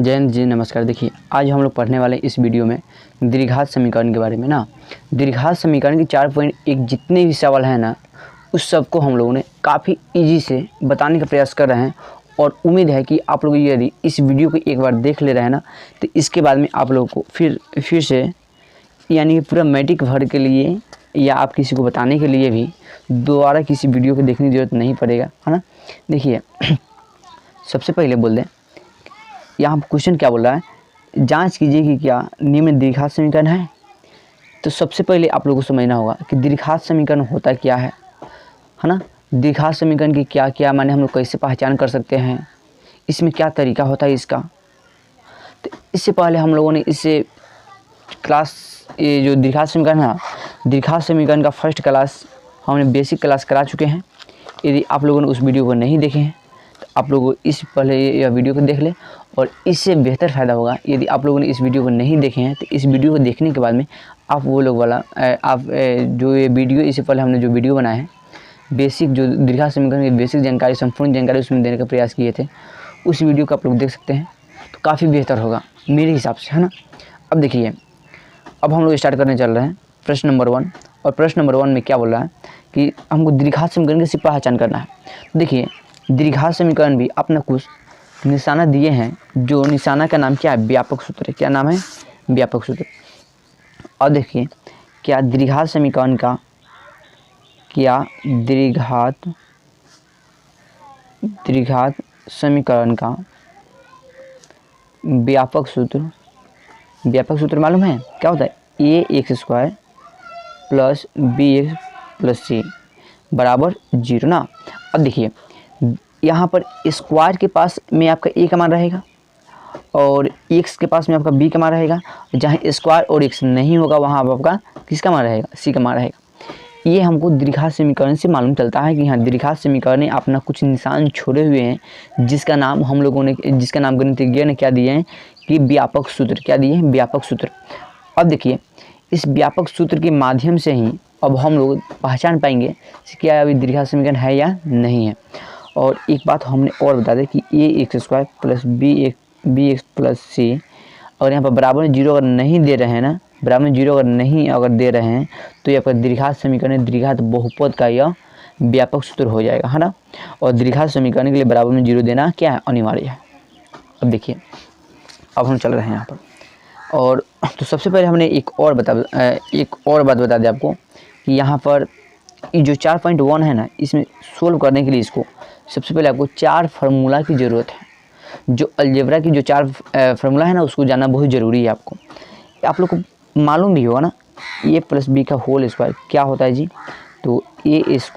जय हिंद जी, नमस्कार। देखिए, आज हम लोग पढ़ने वाले इस वीडियो में द्विघात समीकरण के बारे में ना। द्विघात समीकरण के 4.1 जितने भी सवाल हैं ना, उस सब को हम लोगों ने काफ़ी इजी से बताने का प्रयास कर रहे हैं और उम्मीद है कि आप लोग यदि इस वीडियो को एक बार देख ले रहे हैं ना, तो इसके बाद में आप लोगों को फिर से यानी कि पूरा मैट्रिक भर के लिए या आप किसी को बताने के लिए भी दोबारा किसी वीडियो को देखने की ज़रूरत नहीं पड़ेगा, है ना। देखिए, सबसे पहले बोल दें, यहाँ क्वेश्चन क्या बोल रहा है, जांच कीजिए कि क्या निम्न द्विघात समीकरण है। तो सबसे पहले आप लोगों को समझना होगा कि द्विघात समीकरण होता क्या है ना। द्विघात समीकरण की क्या क्या माने, हम लोग कैसे पहचान कर सकते हैं, इसमें क्या तरीका होता है इसका। तो इससे पहले हम लोगों ने इससे क्लास ये जो द्विघात समीकरण है, द्विघात समीकरण का फर्स्ट क्लास हमने बेसिक क्लास करा चुके हैं। यदि आप लोगों ने उस वीडियो को नहीं देखे हैं तो आप लोगों इस पहले यह वीडियो को देख लें, और इससे बेहतर फ़ायदा होगा यदि आप लोगों ने इस वीडियो को नहीं देखे हैं तो इस वीडियो को देखने के बाद में आप वो लोग वाला आप जो ये वीडियो, इससे पहले हमने जो वीडियो बनाया है बेसिक, जो द्विघात समीकरण की बेसिक जानकारी, संपूर्ण जानकारी उसमें देने का प्रयास किए थे, उस वीडियो को आप लोग देख सकते हैं, तो काफ़ी बेहतर होगा मेरे हिसाब से, है ना। अब देखिए, अब हम लोग स्टार्ट करने चल रहे हैं प्रश्न नंबर 1। और प्रश्न नंबर 1 में क्या बोल रहा है कि हमको द्विघात समीकरण की सिर्फ पहचान करना है। देखिए, द्विघात समीकरण भी अपना कुछ निशाना दिए हैं, जो निशाना का नाम क्या है, व्यापक सूत्र है। क्या नाम है, व्यापक सूत्र। और देखिए, क्या द्विघात समीकरण का व्यापक सूत्र मालूम है क्या होता है, ax² + bx + c बराबर 0 ना। अब देखिए, यहाँ पर स्क्वायर के पास में आपका a का मान रहेगा और x के पास में आपका b का मान रहेगा। जहाँ स्क्वायर और x नहीं होगा वहाँ आपका किसका मान रहेगा, c का मान रहेगा। ये हमको द्विघात समीकरण से मालूम चलता है कि हाँ, द्विघात समीकरण ने अपना कुछ निशान छोड़े हुए हैं, जिसका नाम गणितज्ञ ने क्या दिए हैं कि व्यापक सूत्र। क्या दिए हैं, व्यापक सूत्र। अब देखिए, इस व्यापक सूत्र के माध्यम से ही अब हम लोग पहचान पाएंगे कि क्या अभी द्विघात समीकरण है या नहीं है। और एक बात हमने और बता दें कि ax² + bx + c, और यहाँ पर बराबर में 0 अगर नहीं दे रहे हैं ना, बराबर में 0 अगर दे रहे हैं तो ये आपका द्विघात समीकरण, द्विघात बहुपद का यह व्यापक सूत्र हो जाएगा, है ना। और द्विघात समीकरण के लिए बराबर में 0 देना क्या है, अनिवार्य है। अब देखिए, अब हम चल रहे हैं यहाँ पर, और तो सबसे पहले हमने एक और बात बता दें आपको कि यहाँ पर जो 4.1 है ना, इसमें सोल्व करने के लिए इसको सबसे पहले आपको 4 फार्मूला की ज़रूरत है। जो अलजेब्रा की जो 4 फार्मूला है ना, उसको जानना बहुत ज़रूरी है। आपको आप लोग को मालूम भी होगा ना, a + b का होल स्क्वायर क्या होता है जी। तो a² +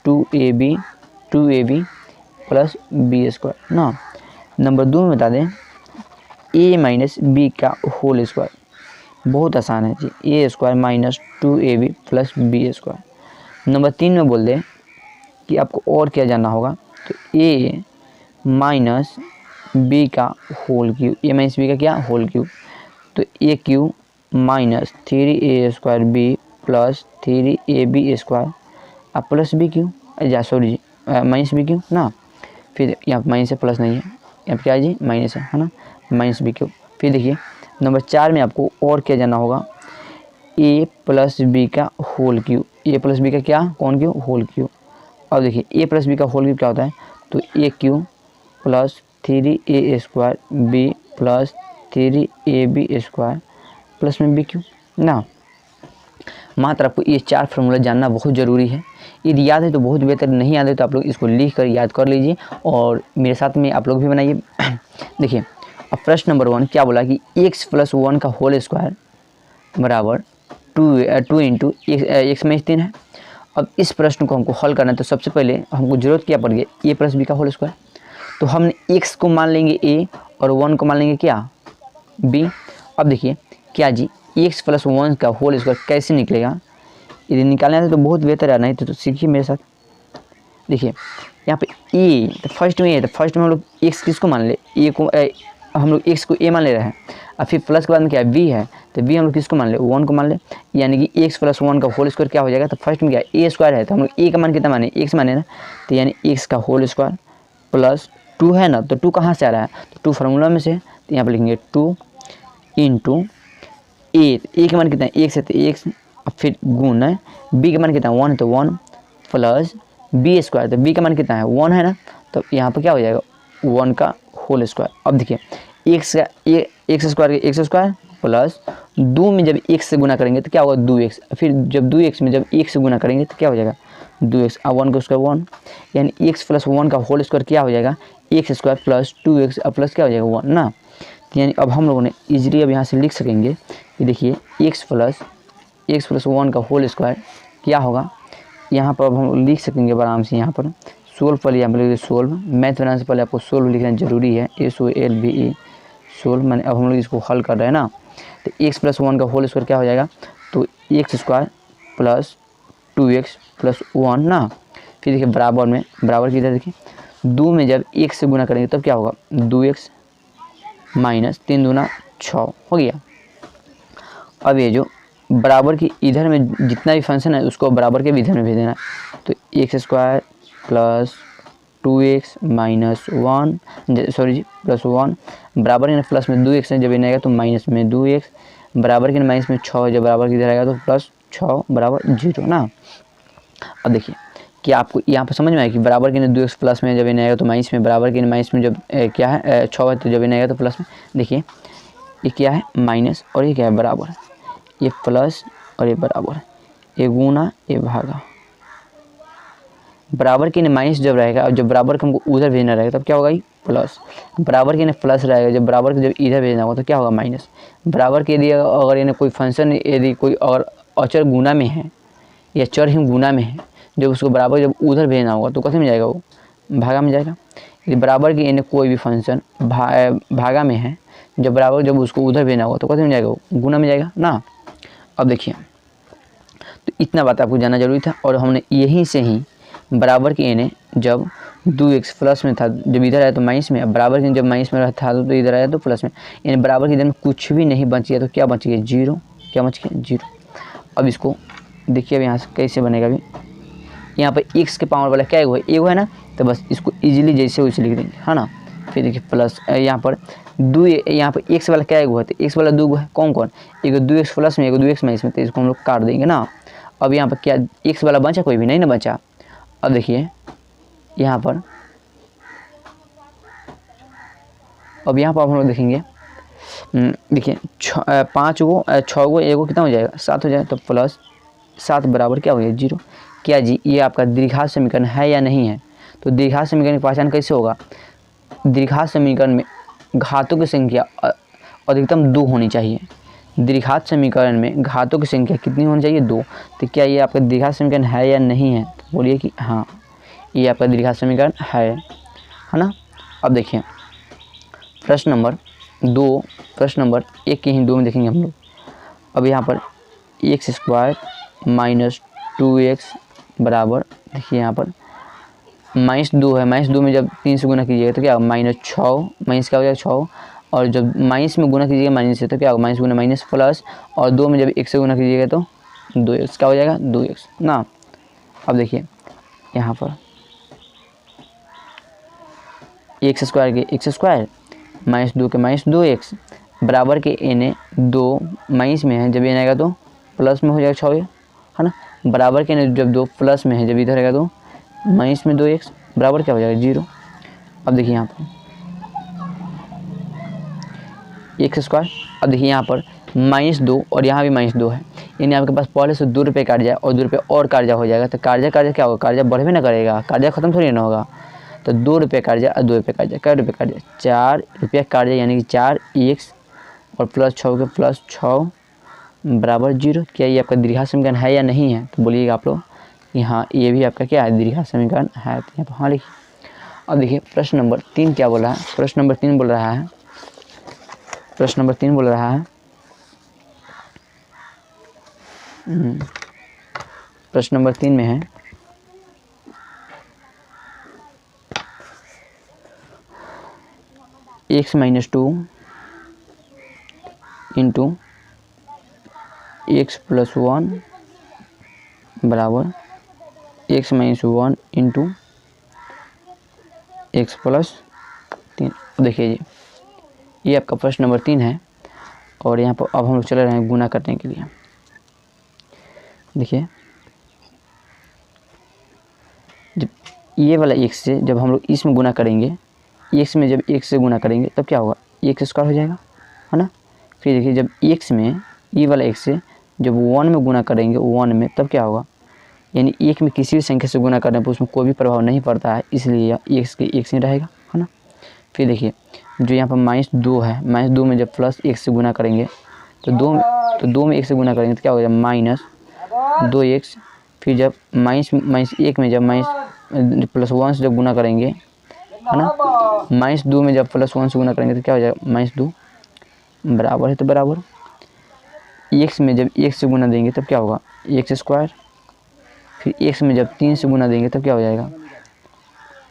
2ab + b² ना। नंबर 2 में बता दें a - b का होल स्क्वायर, बहुत आसान है जी, a² - 2ab + b²। नंबर 3 में बोल दें कि आपको और क्या जानना होगा, तो a - b का होल क्यूब, a - b का क्या होल क्यूब, तो a³ - 3a²b + 3ab² plus b³ -b³ ना। फिर यहाँ माइनस से प्लस नहीं है, यहाँ क्या है जी, माइनस है ना, -b³। फिर देखिए, नंबर 4 में आपको और क्या जानना होगा, a + b का होल क्यूब, a + b का क्या, कौन क्यूब, होल क्यूब। अब देखिए, a + b का होल क्यूब क्या होता है, तो a³ + 3a²b + 3ab² प्लस में b³ ना। मात्र आपको ये 4 फार्मूला जानना बहुत ज़रूरी है। यदि याद है तो बहुत बेहतर, नहीं याद है तो आप लोग इसको लिख कर याद कर लीजिए और मेरे साथ में आप लोग भी बनाइए। देखिए, अब प्रश्न नंबर 1 क्या बोला कि x + 1 का होल स्क्वायर बराबर 2 × x में 3 है। अब इस प्रश्न को हमको हल करना है, तो सबसे पहले हमको ज़रूरत क्या पड़ गई, a + b का होल स्क्वायर। तो हमने x को मान लेंगे a और 1 को मान लेंगे क्या, b। अब देखिए क्या जी, x + 1 का होल स्क्वायर कैसे निकलेगा, यदि निकालना है तो बहुत बेहतर है, नहीं तो सीखिए मेरे साथ। देखिए, यहाँ पे a तो फर्स्ट में हम लोग x किसको मान ले, a को हम लोग x को a मान ले रहे हैं, और फिर प्लस के बाद में क्या है, b है, तो b हम लोग किसको मान ले, 1 को मान ले। यानी कि x + 1 का होल स्क्वायर क्या हो जाएगा, तो फर्स्ट में क्या है, a² है, तो हम लोग a का मान कितना माने, x माने ना, तो यानी x का होल स्क्वायर प्लस 2 है ना, तो 2 कहाँ से आ रहा है, तो 2 फार्मूला में से, तो यहाँ पर लिखेंगे 2 इंटू ए के मान कितना है 1 से, तो 1 फिर गुण है, बी के मान कितना है 1 है तो 1 प्लस बी स्क्वायर, तो बी का मान कितना है 1 है ना, तो यहाँ पर क्या हो जाएगा 1 का होल स्क्वायर। अब देखिए एक्स स्क्वायर प्लस 2 में जब 1 से गुना करेंगे तो क्या होगा 2x, फिर जब 2x में जब 1 से गुना करेंगे तो क्या हो जाएगा 2x, और 1 का स्क्वायर 1, यानी x प्लस 1 का होल स्क्वायर क्या हो जाएगा x square plus 2x plus क्या हो जाएगा 1 ना। तो यानी अब हम लोगों ने इजीली अब यहाँ से लिख सकेंगे कि देखिए x प्लस 1 का होल स्क्वायर क्या होगा, यहाँ पर अब हम लिख सकेंगे आराम से। यहाँ पर सोल्व पहले यहाँ पर सोल्व, मैथ बनाने से पहले आपको सोल्व लिखना जरूरी है, SOLVE सोल्व। मैंने अब हम लोग इसको हल कर रहे हैं ना, तो x प्लस 1 का होल स्क्वायर क्या हो जाएगा, तो x square plus 2x plus 1 ना। फिर देखिए बराबर में, बराबर की इधर देखिए 2 में जब 1 से गुना करेंगे तब क्या होगा 2x माइनस 3 दूना 6 हो गया। अब ये जो बराबर की इधर में जितना भी फंक्शन है उसको बराबर के भी इधर में भेज देना है, तो x square plus 2x minus 1 sorry जी प्लस 1 बराबर के प्लस में 2x है, जब इन्हें आएगा तो माइनस में 2x बराबर के माइनस में 6, जब बराबर की इधर आएगा तो प्लस 6 बराबर 0 ना। अब देखिए कि आपको यहाँ पर समझ में आया कि बराबर के 2x प्लस में जब इन्हें आएगा तो माइनस में, बराबर के माइनस में जब क्या है 6 है तो जब इन्हें आएगा तो प्लस में। देखिए ये क्या है माइनस और ये क्या है बराबर, ये प्लस और ये बराबर, ये गुना ये भागा, बराबर के माइनस जब रहेगा और जब बराबर को हमको उधर भेजना रहेगा तब क्या होगा प्लस, बराबर के प्लस रहेगा जब बराबर के जब इधर भेजना होगा तो क्या होगा माइनस। बराबर के यदि अगर यानी कोई फंक्शन यदि कोई अगर अचर गुना में है या चर ही गुना में है, जब उसको बराबर जब उधर भेजना होगा तो कैसे में जाएगा वो भागा में जाएगा। यदि बराबर की यानी कोई भी फंक्शन भागा में है, जब बराबर जब उसको उधर भेजना होगा तो कैसे में जाएगा वो गुना में जाएगा ना। अब देखिए तो इतना बात आपको जानना जरूरी था, और हमने यहीं से ही बराबर की एने जब 2x प्लस में था जब इधर आया तो माइनस में, अब बराबर की जब माइनस में था तो इधर आया तो प्लस में, यानी बराबर की इधर में कुछ भी नहीं बच गया तो क्या बच गया 0, क्या बच गया 0। अब इसको देखिए अब यहाँ से कैसे बनेगा, अभी यहाँ पर x के पावर वाला क्या एगो है ना, तो बस इसको इजीली जैसे वैसे लिख देंगे है ना। फिर देखिए प्लस यहाँ पर यहाँ पर x वाला क्या एगो है, तो x वाला 2 है, कौन कौन, एगो 2x प्लस में एगो 2x माइनस में, तो इसको हम लोग काट देंगे ना। अब यहाँ पर क्या x वाला बचा, कोई भी नहीं ना बचा। अब देखिए यहाँ पर, अब यहाँ पर हम लोग देखेंगे देखिए 5 गो 6 गो एगो कितना हो जाएगा 7 हो जाएगा, तो प्लस 7 बराबर क्या हो गया 0। क्या जी ये आपका द्विघात समीकरण है या नहीं है, तो द्विघात समीकरण की पहचान कैसे होगा, द्विघात समीकरण में घातों की संख्या अधिकतम 2 होनी चाहिए। द्विघात समीकरण में घातों की संख्या कितनी होनी चाहिए 2, तो क्या ये आपका द्विघात समीकरण है या नहीं है, तो बोलिए कि हाँ ये आपका द्विघात समीकरण है ना। अब देखिए प्रश्न नंबर 2, प्रश्न नंबर 1 के ही 2 में देखेंगे हम लोग। अब यहाँ पर एक्स स्क्वायर माइनस 2x बराबर, देखिए यहाँ पर -2 है, -2 में जब 3 से गुना कीजिएगा तो क्या होगा -6, माइनस क्या हो जाएगा 6, और जब माइनस में गुना कीजिएगा माइनस से तो क्या होगा माइनस गुना माइनस प्लस, और 2 में जब 1 से गुना कीजिएगा तो 2x क्या हो जाएगा 2x ना। अब देखिए यहाँ पर एक्स स्क्वायर के एक्स स्क्वायर -2 के -2x बराबर के एन 2 माइनस में है, जब एन आएगा तो प्लस में हो जाएगा 6 है ना, बराबर के एन जब 2 प्लस में है जब इधर आएगा तो माइनस में 2x बराबर क्या हो जाएगा 0। अब देखिए यहाँ पर एक्स स्क्वायर, अब देखिए यहाँ पर -2 और यहाँ भी -2 है, यानी आपके पास पहले से 2 रुपये काट जाए और 2 रुपये और कर्जा हो जाएगा, तो कर्जा क्या होगा, कर्जा बढ़वे ना करेगा, कर्जा खत्म थोड़ी ना होगा। तो 2 रुपये कर्जा और 2 रुपये कर्जा, कै रुपये कर्जा 4 रुपये कर्जा, यानी कि 4x और प्लस 6 के प्लस 6 बराबर 0। क्या ये आपका द्विघात समीकरण है या नहीं है, तो बोलिएगा आप लोग कि हाँ ये भी आपका क्या है द्विघात समीकरण है, तो यहाँ पर हाँ लिखिए। अब देखिए प्रश्न नंबर 3 क्या बोल रहा है, प्रश्न नंबर 3 बोल रहा है, प्रश्न नंबर 3 बोल रहा है प्रश्न नंबर 3 में है x - 2 इंटू x + 1 बराबर x - 1 इंटू x + देखिए जी, ये आपका प्रश्न नंबर 3 है और यहाँ पर अब हम लोग चले रहे हैं गुना करने के लिए। देखिए जब ये वाला x से जब हम लोग इसमें गुना करेंगे, x में जब x से गुना करेंगे तब क्या होगा, x स्क्वायर हो जाएगा, है ना। फिर देखिए जब x में ये वाला x से जब 1 में गुना करेंगे 1 में तब क्या होगा, यानी 1 में किसी भी संख्या से गुना करने पर उसमें कोई भी प्रभाव नहीं पड़ता है, इसलिए x के x ही रहेगा, है ना। फिर देखिए जो यहाँ पर -2 है, -2 में जब +1 से गुना करेंगे तो 2 में 1 से गुना करेंगे तो क्या हो जाएगा, -2x। फिर जब -1 में जब +1 से जब गुना करेंगे, है ना, -2 में जब +1 से गुना करेंगे तो क्या हो जाएगा, -2 बराबर है तो बराबर x में जब 1 से गुना देंगे तब क्या होगा, x²। फिर x में जब 3 से गुना देंगे तब क्या हो जाएगा,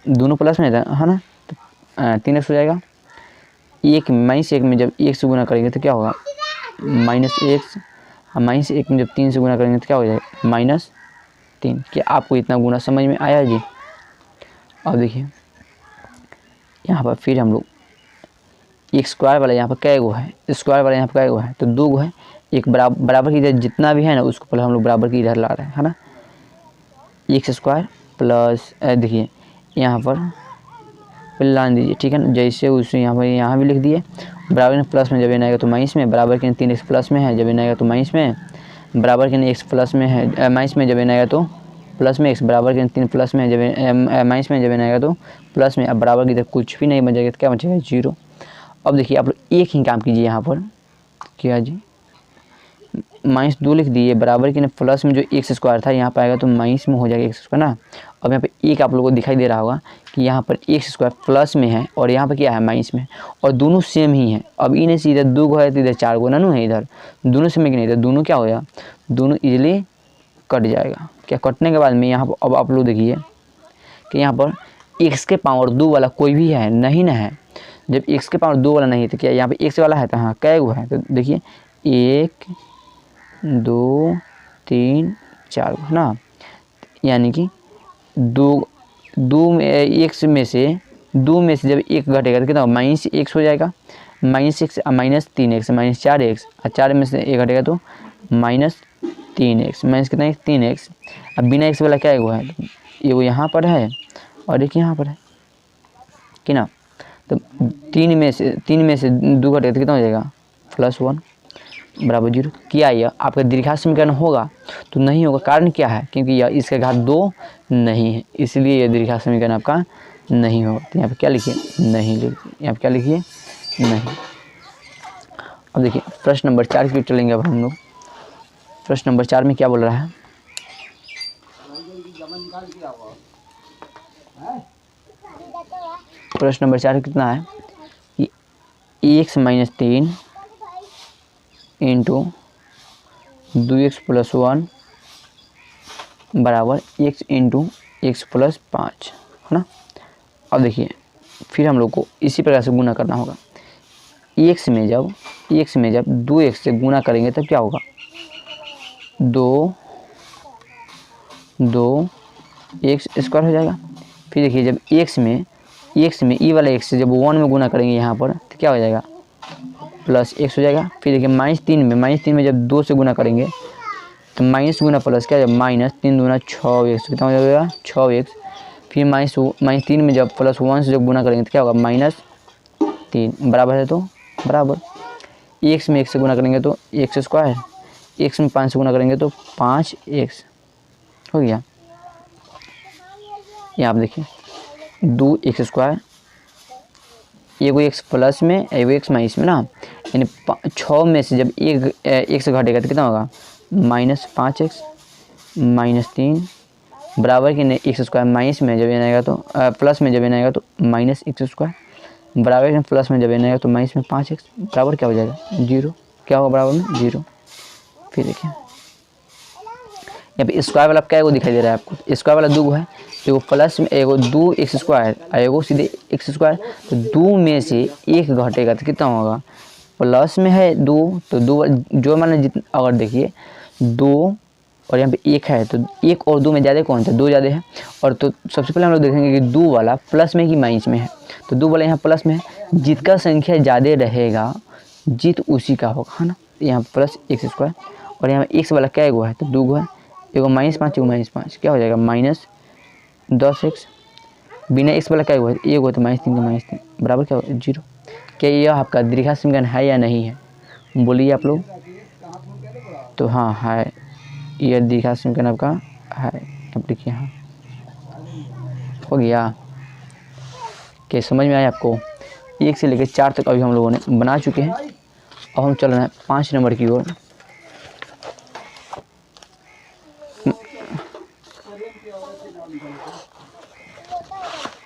दोनों प्लस में है ना, तो 3x हो जाएगा। -1 में जब 1 से गुना करेंगे तो क्या होगा, -x। -1 में जब 3 से गुना करेंगे तो क्या हो जाएगा, -3। क्या आपको इतना गुना समझ में आया जी। अब देखिए यहाँ पर फिर हम लोग x² वाला यहाँ पर कै गो है, स्क्वायर वाला यहाँ पर कै गो है, तो 2 गो है। एक बराबर की इधर जितना भी है ना उसको पहले हम लोग बराबर की इधर ला रहे हैं, है ना। x² प्लस देखिए यहाँ पर पहले ला दीजिए, ठीक है ना, जैसे उसे यहाँ भी लिख दिए। बराबर के प्लस में जब आएगा तो माइनस में, बराबर के 3x प्लस में है, जब आएगा तो माइनस में, बराबर के x प्लस में है, माइनस में जब आएगा तो प्लस में x, बराबर के 3 प्लस में जब माइनस में जब आएगा तो प्लस में। अब बराबर की इधर कुछ भी नहीं बचेगा तो क्या बचेगा, 0। अब देखिए आप लोग एक ही काम कीजिए, यहाँ पर क्या जी, -2 लिख दिए, बराबर के प्लस में जो x² था यहाँ पर आएगा तो माइनस में हो जाएगा x² ना। अब यहाँ पे एक आप लोगों को दिखाई दे रहा होगा कि यहाँ पर x² प्लस में है और यहाँ पर क्या है, माइनस में, और दोनों सेम ही हैं। अब इन्हें से इधर 2 गो है तो इधर 4 गो ननू है, इधर दोनों सेम है कि नहीं, इधर दोनों क्या हो जाएगा, दोनों इजीली कट जाएगा। क्या कटने के बाद में यहाँ पर अब आप लोग देखिए कि यहाँ पर x के पावर 2 वाला कोई भी है नहीं ना है। जब x के पावर 2 वाला नहीं तो क्या यहाँ पे x वाला है, तो हाँ कै गो है, तो देखिए 1 2 3 4 गो ना, यानी कि 2 में x में से 2 में से जब 1 घटेगा तो कितना -x हो जाएगा, -x -3x -4x, और 4 में से 1 घटेगा तो -3x, माइनस कितना 3x। अब बिना x वाला क्या एगो है, ये वो यहाँ पर है और एक यहाँ पर है कि ना, तो 3 में से 2 घटेगा तो कितना हो जाएगा, +1 बराबर 0। क्या यह आपका दीर्घात समीकरण होगा, तो नहीं होगा। कारण क्या है, क्योंकि यह इसका घात 2 नहीं है, इसलिए यह दीर्घात समीकरण आपका नहीं होगा। तो यहाँ पे क्या लिखिए, नहीं लिखिए, यहाँ पे क्या लिखिए, नहीं। अब देखिए प्रश्न नंबर 4 की चलेंगे अब हम लोग। प्रश्न नंबर 4 में क्या बोल रहा है, प्रश्न नंबर 4 कितना है कि x - 3 इंटू 2x + 1 बराबर x इंटू x + 5, है ना। अब देखिए फिर हम लोग को इसी प्रकार से गुना करना होगा। x में जब 2x से गुना करेंगे तब क्या होगा, 2x² हो जाएगा। फिर देखिए जब x में ई वाला x से जब 1 में गुना करेंगे यहाँ पर तो क्या हो जाएगा, +x हो जाएगा। फिर देखिए -3 में जब 2 से गुना करेंगे तो माइनस गुना प्लस क्या, जब -3 दूना 6x, कितना हो जाएगा 6x। फिर -3 में जब +1 से जब गुना करेंगे तो क्या होगा, -3 बराबर है तो बराबर x में 1 से गुना करेंगे तो x², x में 5 से गुना करेंगे तो 5x हो गया। यहाँ आप देखिए 2x², एगो x प्लस में एगो x माइनस में ना, यानी 6 में से जब एक x घटेगा तो कितना होगा, -5x -3 बराबर कि नहीं x² माइनस में जब आएगा तो प्लस में जब आएगा तो -x² बराबर में प्लस में जब आएगा तो माइनस में 5x बराबर क्या हो जाएगा, 0। क्या होगा बराबर में 0। फिर देखिए यहाँ पे स्क्वायर वाला क्या एगो दिखाई दे रहा है आपको, स्क्वायर वाला 2 गो है, एगो प्लस में एगो 2x² और एगो सीधे x²। तो 2 में से 1 घटेगा तो कितना होगा, प्लस में है 2 तो 2 जो माने जितना, अगर देखिए 2 और यहाँ पे 1 है तो 1 और 2 में ज़्यादा कौन सा, 2 ज़्यादा है। और तो सबसे पहले हम लोग देखेंगे कि 2 वाला प्लस में कि माइनस में है, तो 2 वाला यहाँ प्लस में है जिसका संख्या ज़्यादा रहेगा जीत उसी का होगा, है ना। यहाँ प्लस एक्स स्क्वायर और यहाँ एक्स वाला क्या एगो है तो 2 गो है, एगो -5 एगो -5 क्या हो जाएगा -10x। बिना एक्स वाला क्या एगो है एगो तो -3 तो -3 बराबर क्या होगा 0। क्या यह आपका दीर्घा समीकरण है या नहीं है, बोलिए आप लोग। तो हाँ है, यह दीर्घा समीकरण आपका है। अब देखिए हाँ हो गया। क्या समझ में आया आपको। 1 से लेकर 4 तक अभी हम लोगों ने बना चुके हैं। अब हम चल रहे हैं 5 नंबर की ओर।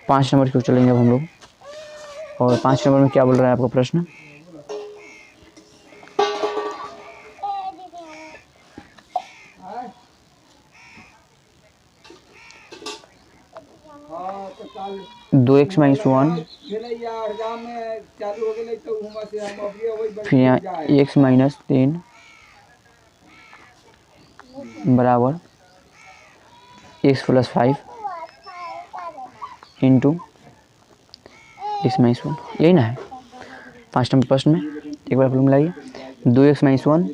पाँच नंबर की ओर चलेंगे अब हम लोग। और 5 नंबर में क्या बोल रहा है आपका प्रश्न। दो एक्स -1 फिर यहाँ x -3 बराबर x + 5 इंटू x -1, यही ना है 5 नंबर प्रश्न में। एक बार आप लोग मिलाइए। 2x -1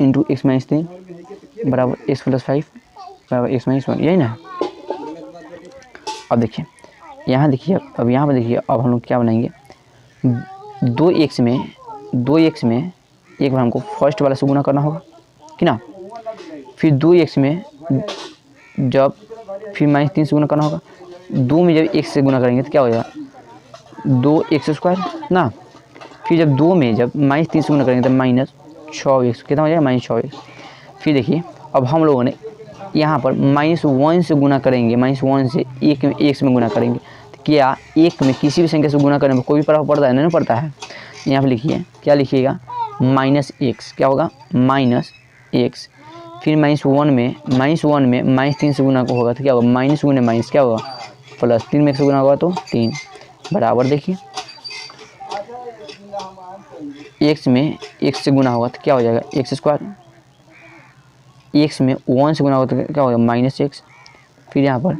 इंटू x -3 बराबर x + 5 बराबर x -1, यही ना है। अब देखिए यहाँ देखिए, अब यहाँ पर देखिए, अब हम लोग क्या बनाएंगे। 2x में एक बार हमको फर्स्ट वाला से गुना करना होगा कि ना। फिर 2x में जब फिर -3 से गुना करना होगा। 2 में जब 1 से गुना करेंगे तो क्या हो जाएगा 2x² ना। फिर जब 2 में जब -3 से गुना करेंगे तो -6x, कितना हो जाएगा -6x। फिर देखिए अब हम लोगों ने यहाँ पर -1 से गुना करेंगे, -1 से 1 में गुना करेंगे तो क्या 1 में किसी भी संख्या से गुना करने में कोई प्रभाव पड़ता है, नहीं पड़ता है। यहाँ पर लिखिए, क्या लिखिएगा -x, क्या होगा -x। फिर -1 में -3 से गुना को होगा तो क्या होगा माइनस गुने माइनस क्या होगा प्लस, 3 में 1 से गुना होगा तो 3 बराबर। देखिए x में x से गुना होगा तो क्या हो जाएगा x²। x में 1 से गुना होगा तो क्या होगा -x। फिर यहाँ पर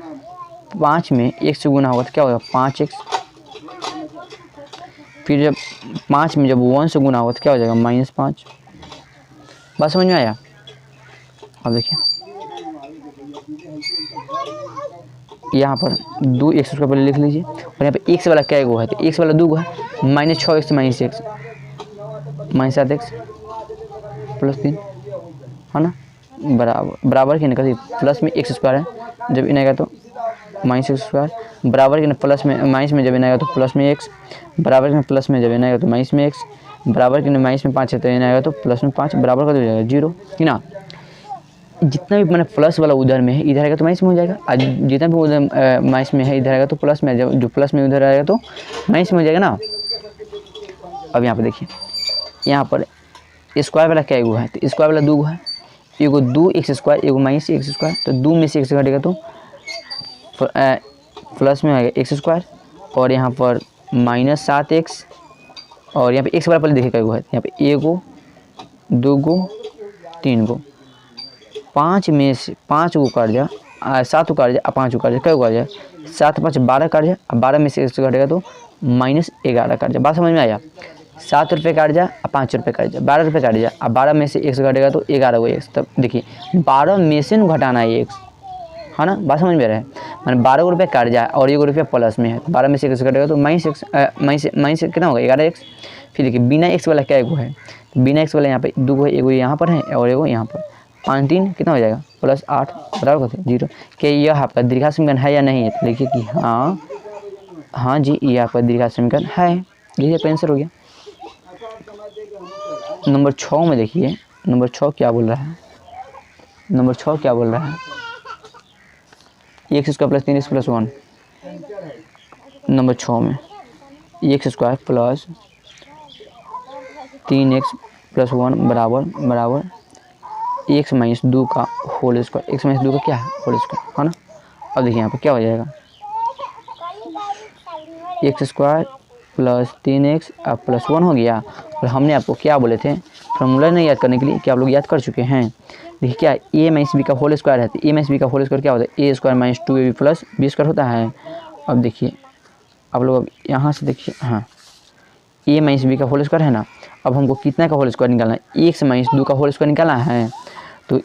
5 में x से गुना होगा तो क्या होगा 5x। फिर जब 5 में जब 1 से गुना होगा तो क्या हो जाएगा -5। बात समझ में आया। अब देखिए यहाँ पर 2x का पहले लिख लीजिए और यहाँ पे x वाला क्या एगो है तो x वाला 2 गो है, -6x से -x -7x + 3 है ना बराबर के ना प्लस में x² है, जब इन आएगा तो -x² बराबर के ना प्लस में माइनस में जब इन आएगा तो प्लस में x बराबर के प्लस में जब इन आएगा तो माइनस में x बराबर के ना माइनस में 5 है तो इन आएगा तो प्लस में 5 बराबर का हो जाएगा 0 कि ना। जितना भी मैंने प्लस वाला उधर में है इधर आएगा तो माइनस में हो जाएगा, और जितना भी उधर माइनस में है इधर आएगा तो प्लस में, जब जो प्लस में उधर आएगा तो माइनस में हो जाएगा ना। अब यहाँ पे देखिए, यहाँ पर स्क्वायर वाला क्या एगो है तो स्क्वायर वाला 2 गो है, एगो 2x², एगो -x²। तो 2 में से x घटेगा तो प्लस में आएगा x² और यहाँ पर -7x और यहाँ पे x वाला पहले देखिए क्या एगो है, यहाँ पे एगो 2 गो 3 गो, 5 में से 5 को काट जा 7 को काट जा 5 को काट जा क्या काट जाए 7 5 12 काट जा, 12 में से x घटेगा तो -11 काट जा। बात समझ में आया। 7 रुपये काट जा 5 रुपये काट जा, 12 रुपये काट जा, अब 12 में से x घटेगा तो 11 को x। तब देखिए 12 में से घटाना है x, है ना। बात समझ में आ रहा है, मैंने 12 रुपये काट जाए और 1 रुपया प्लस में है, 12 में से x घटेगा तो माइनस कितना होगा 11x। फिर देखिए बिना x वाला क्या एगो है, बिना x वाला यहाँ पे 2 गो है, एगो यहाँ पर है और एगो यहाँ पर, 5 3 कितना हो जाएगा +8 बराबर करते 0। क्या यह आपका दीर्घा समीकरण है या नहीं है तो देखिए कि हाँ जी ये आपका दीर्घा समीकरण है, यही आपका आंसर हो गया। नंबर 6 में देखिए, नंबर 6 क्या बोल रहा है, नंबर 6 क्या बोल रहा है x² + 3x + 1। नंबर 6 में x² + 3x + 1 बराबर x - 2 का होल स्क्वायर, x - 2 का क्या है होल स्क्वायर, है ना। अब देखिए यहाँ पर क्या हो जाएगा x² + 3x + 1 हो गया। और हमने आपको क्या बोले थे फॉर्मूला नहीं याद करने के लिए, क्या आप लोग याद कर चुके हैं। देखिए क्या a - b का होल स्क्वायर है तो a - b का होल स्क्वायर क्या होता है a² - 2ab + b² होता है। अब देखिए आप लोग अब यहाँ से देखिए, हाँ ए माइनस बी का होल स्क्वायर है ना। अब हमको कितना का होल स्क्वायर निकालना है, एक्स माइनस 2 का होल स्क्वायर निकालना है। तो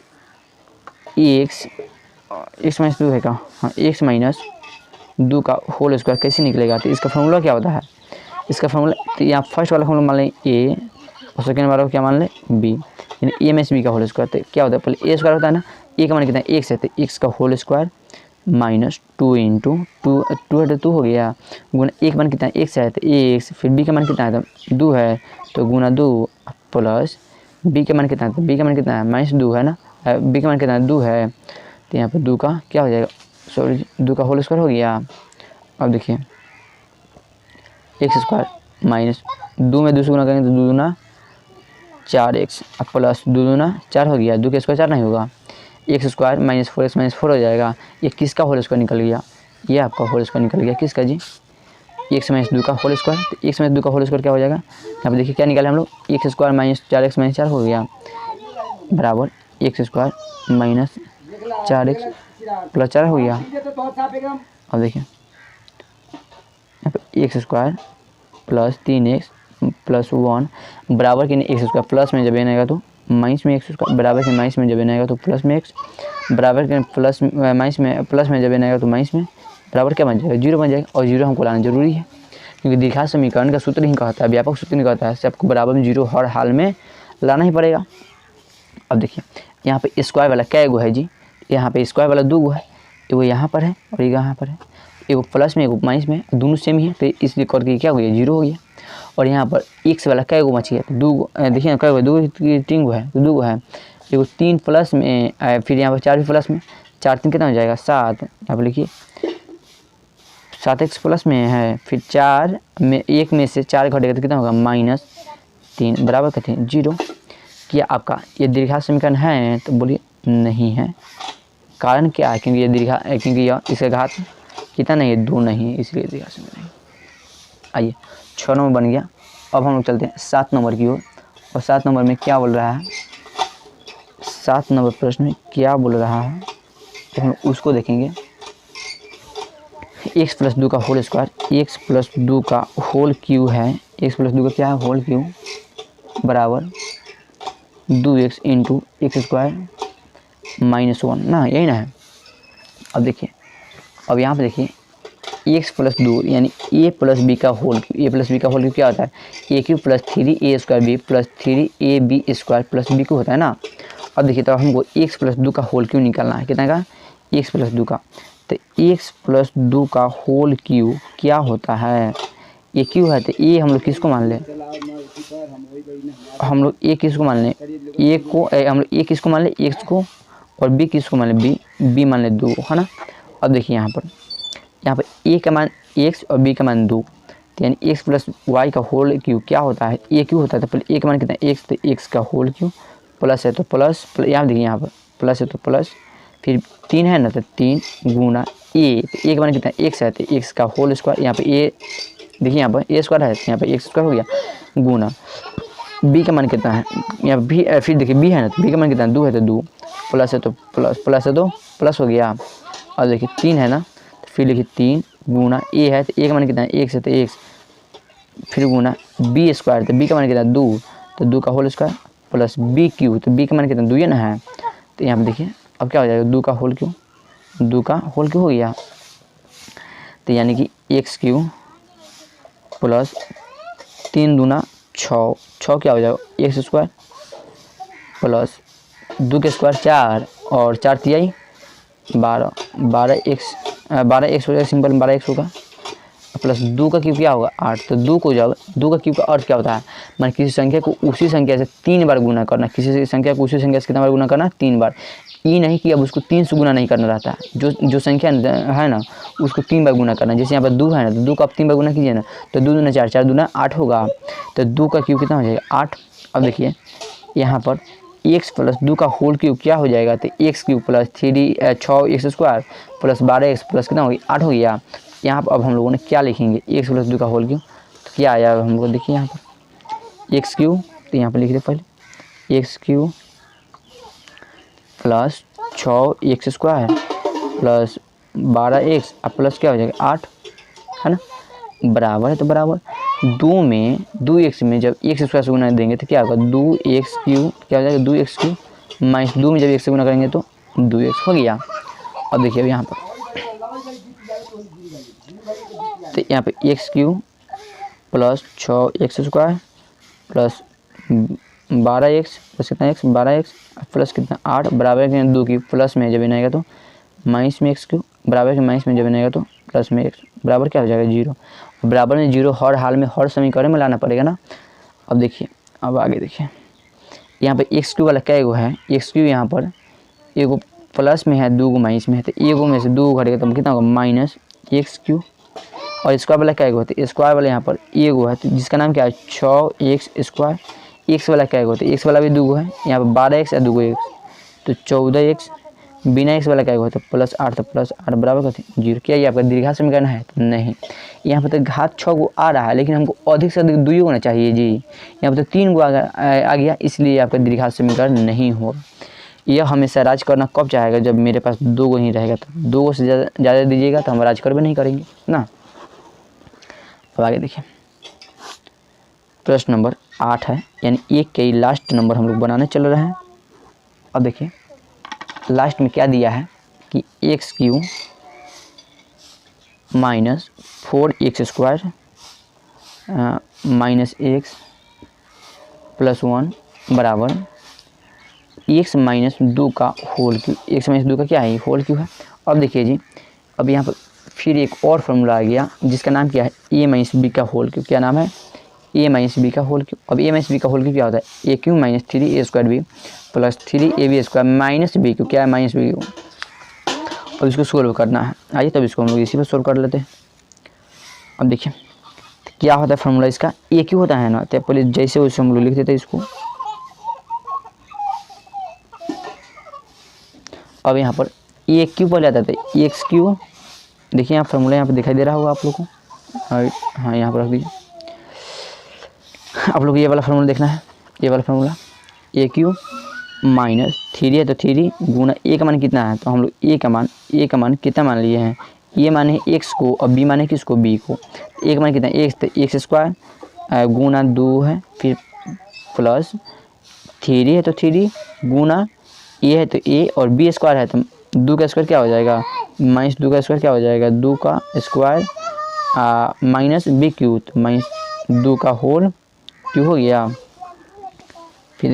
एक्स माइनस 2 है का, हाँ एक्स माइनस 2 का होल स्क्वायर कैसे निकलेगा। तो इसका फॉर्मूला क्या होता है, इसका फॉर्मूला तो यहाँ फर्स्ट वाला फॉर्मूला मान लें ए और सेकेंड वाला क्या मान लें बी, यानी ए माइनस बी का होल स्क्वायर। तो क्या होता है, पहले ए स्क्वायर होता है ना, ए का मान कितना है एक्स है, तो एक्स का whole square minus 2 into two है तो 2 हो गया, गुना ए का मान कितना है एक्स है तो एक्स, फिर बी का मान कितना है तो 2 है तो गुना 2 प्लस बी का मान कितना है, तो बी का मान कितना है माइनस 2 है ना, बी का मान कितना है 2 है। तो यहाँ पर 2 का क्या हो जाएगा, सॉरी 2 का होल स्क्वायर हो गया। अब देखिए एक्स स्क्वायर माइनस 2 में 2 से गुना करेंगे तो 2 दूना 4x प्लस 2 दूना 4 हो गया, 2 का स्क्वायर 4 नहीं होगा, x square minus 4x minus 4 हो जाएगा। ये किसका होल स्क्वायर निकल गया, ये आपका होल स्क्वायर निकल गया, किसका जी, एक्स माइनस 2 का होल स्क्वायर। तो एक्स माइनस 2 का होल स्क्वायर क्या हो जाएगा, यहाँ पर देखिए क्या निकाले हम लोग, x square minus 4x minus 4 हो गया बराबर x square minus 4x plus 4 हो गया। अब देखिए यहाँ पर x square plus 3x plus 1 बराबर कि एक्स स्क्वायर प्लस में जब एन आएगा तो माइनस में एक्स स्क्वायर बराबर के माइनस में जब एन आएगा तो प्लस में एक्स बराबर के प्लस माइनस में प्लस में जब एन आएगा तो माइनस में बराबर क्या बन जाएगा, जीरो बन जाएगा। और जीरो हमको लाना जरूरी है क्योंकि द्विघात समीकरण का सूत्र ही कहता है, व्यापक सूत्र नहीं कहता है, सबको बराबर में जीरो हर हाल में लाना ही पड़ेगा। अब देखिए यहाँ पे स्क्वायर वाला क्या एगो है जी, यहाँ पे स्क्वायर वाला 2 गो है, एगो यहाँ पर है और एक यहाँ पर है, एगो प्लस में एगो माइनस में, दोनों सेम ही है तो इसलिए करके क्या हो गया, जीरो हो गया। और यहाँ पर एक्स वाला क्या गो बची है, तो 2 गो, देखिए ना क्या गो 2 3 गो है तो 2 गो है, एगो 3 प्लस में फिर यहाँ पर 4 भी प्लस में, 4 3 कितना हो जाएगा 7, यहाँ पर लिखिए 7x प्लस में है, फिर 4 में 1 में से 4 घटेगा तो कितना होगा -3 बराबर कहते हैं 0। क्या आपका ये दीर्घात समीकरण है, तो बोलिए नहीं है। कारण क्या है, क्योंकि ये दीर्घा क्योंकि यह इसका घात कितना नहीं है 2 नहीं है, इसलिए दीर्घात समीकरण नहीं। आइए 6 नंबर बन गया। अब हम लोग चलते हैं 7 नंबर की ओर। और 7 नंबर में क्या बोल रहा है, 7 नंबर प्रश्न में क्या बोल रहा है तो हम उसको देखेंगे। x प्लस 2 का होल स्क्वायर, x प्लस 2 का होल क्यू है, x प्लस 2 का क्या है होल क्यू बराबर 2x into x square minus 1 ना, यही ना है। अब देखिए अब यहाँ पे देखिए एक्स प्लस 2 यानी ए प्लस बी का whole cube, A plus B का होल क्यू क्या होता है, A cube plus 3 square B plus 3 B square plus B cube होता है ना। अब देखिए तो हमको एक्स प्लस 2 का होल क्यू निकालना है, कितना का एक्स प्लस 2 का, तो एक्स प्लस 2 का होल क्यू क्या होता है, ए क्यू है तो ए हम लोग किसको मान लें, हम लोग ए किसको मान लें, ए को हम लोग ए किसको मान लें एक्स को, और बी किसको मान लें बी मान लें 2 है ना। अब देखिए यहाँ पर ए का मान एक्स और बी का मान 2, तो यानी एक्स प्लस वाई का होल क्यू क्या होता है, ए क्यू होता है। तो पहले ए का मान कितना है एक्स, तो एक्स का होल क्यू प्लस है तो प्लस यहाँ देखिए यहाँ पर प्लस है तो प्लस, फिर 3 है ना तो 3 गुना ए, तो ए का मान कितना है एक्स है तो एक्स का होल स्क्वायर, यहाँ पे ए देखिए यहाँ पर ए स्क्वायर है तो यहाँ पर एक्स स्क्वायर हो गया गुना बी का मान कितना है, यहाँ बी फिर देखिए बी है ना तो बी का मान कितना है 2 है तो 2 प्लस है तो प्लस है तो प्लस हो गया। और देखिए 3 है ना तो फिर लिखिए 3 गुना ए है तो ए का मान कितना है एक्स है तो एक्स, फिर गुना बी स्क्वायर तो बी का मान कितना है 2 तो 2 का whole square plus B Q तो बी का मान कितना 2 है ना है। तो यहाँ पर देखिए अब क्या हो जाएगा 2 का होल क्यू, 2 का होल क्यू हो गया, तो यानी कि एक्स क्यू प्लस 3 दूना 6 क्या हो जाएगा एक्स स्क्वायर प्लस 2 के स्क्वायर 4 और 4 तिहाई 12 एक्स हो जाएगा, सिंपल 12x होगा प्लस 2 का क्यूब क्या होगा 8, तो 2 को जब 2 का क्यूब का अर्थ क्या होता है, मान किसी संख्या को उसी संख्या से 3 बार गुना करना, किसी संख्या को उसी संख्या से कितना बार गुना करना 3 बार, ये नहीं कि अब उसको 3 से गुना नहीं करना रहता है, जो संख्या है ना उसको 3 बार गुना करना। जैसे यहाँ पर 2 है ना तो 2 का आप 3 बार गुना कीजिए ना तो 2 दूना 4, 4 दूना 8 होगा, तो 2 का क्यूब कितना हो जाएगा 8। अब देखिए यहाँ पर एक्स प्लस 2 का होल क्यूब क्या हो जाएगा, तो x cube plus 6 x square plus 12x plus कितना हो गया 8 हो गया। यहाँ पर अब हम लोगों ने क्या लिखेंगे एक्स प्लस 2 का होल क्यूब, तो क्या आया हम लोग देखिए यहाँ पर एक्स क्यूब, तो यहाँ पर लिख दे पहले x cube plus 6 x square plus 12x अब प्लस क्या हो जाएगा 8 है ना। बराबर है तो बराबर 2 में 2x में जब x स्क्वायर से गुना देंगे तो क्या होगा 2x क्यू, क्या हो जाएगा 2x क्यू माइनस 2 में जब x से गुना करेंगे तो 2x हो गया। अब देखिए अब यहाँ पर तो यहाँ पे x Q plus 6x square plus 12x plus कितना x 12x प्लस कितना 8 बराबर के 2 की प्लस में जब इन्हें आएगा तो माइनस में एक्स क्यू बराबर के माइनस में जब इन्हें आएगा तो प्लस में x बराबर क्या हो जाएगा 0। बराबर में 0 हर हाल में हर समीकरण में लाना पड़ेगा ना। अब देखिए अब आगे देखिए यहाँ पे एक्स क्यू वाला क्या एगो है एक्स क्यू यहाँ पर एगो प्लस में है 2 गो माइनस में है तो एगो में से 2 घटेगा तो कितना होगा माइनस एक्स क्यू और स्क्वायर वाला क्या होता है स्क्वायर वाला यहाँ पर एगो है तो जिसका नाम क्या है 6x स्क्वायर। एक्स वाला क्या होता है एक्स वाला भी 2 गो है यहाँ पर 12x या 2 गो x तो 14x बिना एक्स वाला क्या होता है प्लस 8 तो प्लस 8 बराबर करते हैं 0। क्या ये आपका दीर्घात समीकरण है तो नहीं यहाँ पर तो घात 6 को आ रहा है लेकिन हमको अधिक से अधिक 2 होना चाहिए जी। यहाँ पर तो 3 गो आ गया इसलिए आपका दीर्घात समीकरण नहीं होगा। यह हमेशा राज करना कब चाहेगा जब मेरे पास 2 गो ही रहेगा तो 2 गो से ज़्यादा दीजिएगा तो हम राज कर भी नहीं करेंगे ना। अब आगे देखिए प्रश्न नंबर 8 है यानी एक के लास्ट नंबर हम लोग बनाने चल रहे हैं। अब देखिए लास्ट में क्या दिया है कि x Q minus 4x square minus x plus 1 बराबर एक्स माइनस 2 का होल क्यू एक्स माइनस 2 का क्या है होल क्यू है। अब देखिए जी अब यहाँ पर फिर एक और फॉर्मूला आ गया जिसका नाम क्या है ए माइनस बी का होल क्यू। क्या नाम है ए माइनस बी का होल क्यू। अब ए माइनस बी का होल क्यू क्या होता है A cube minus 3a square B plus 3ab square minus B cube क्या है माइनस बी क्यू। अब इसको सोल्व करना है आइए तब इसको हम लोग इसी पर सोल्व कर लेते हैं। अब देखिए क्या होता है फॉर्मूला इसका ए क्यू होता है ना तो पहले जैसे वैसे हम लोग लिख देते हैं इसको। अब यहाँ पर ए क्यू पहले आता था एक्स क्यू देखिए यहाँ फॉर्मूला यहाँ पर दिखाई दे रहा होगा आप लोग को हाँ यहाँ पर रख दीजिए। आप लोग ये वाला फार्मूला देखना है ये वाला फार्मूला ए क्यू माइनस 3 है तो 3 गुना ए का मान कितना है तो हम लोग ए का मान कितना मान लिए हैं ए माने एक्स को और बी माने किसको बी को। ए का मान कितना है एक्स तो एक्स स्क्वायर गुना 2 है फिर प्लस 3 है तो 3 गुना ए है तो ए और बी स्क्वायर है तो 2 का स्क्वायर क्या हो जाएगा माइनस 2 का स्क्वायर क्या हो जाएगा 2 का स्क्वायर माइनस बी क्यू तो माइनस 2 का होल क्यू हो गया। फिर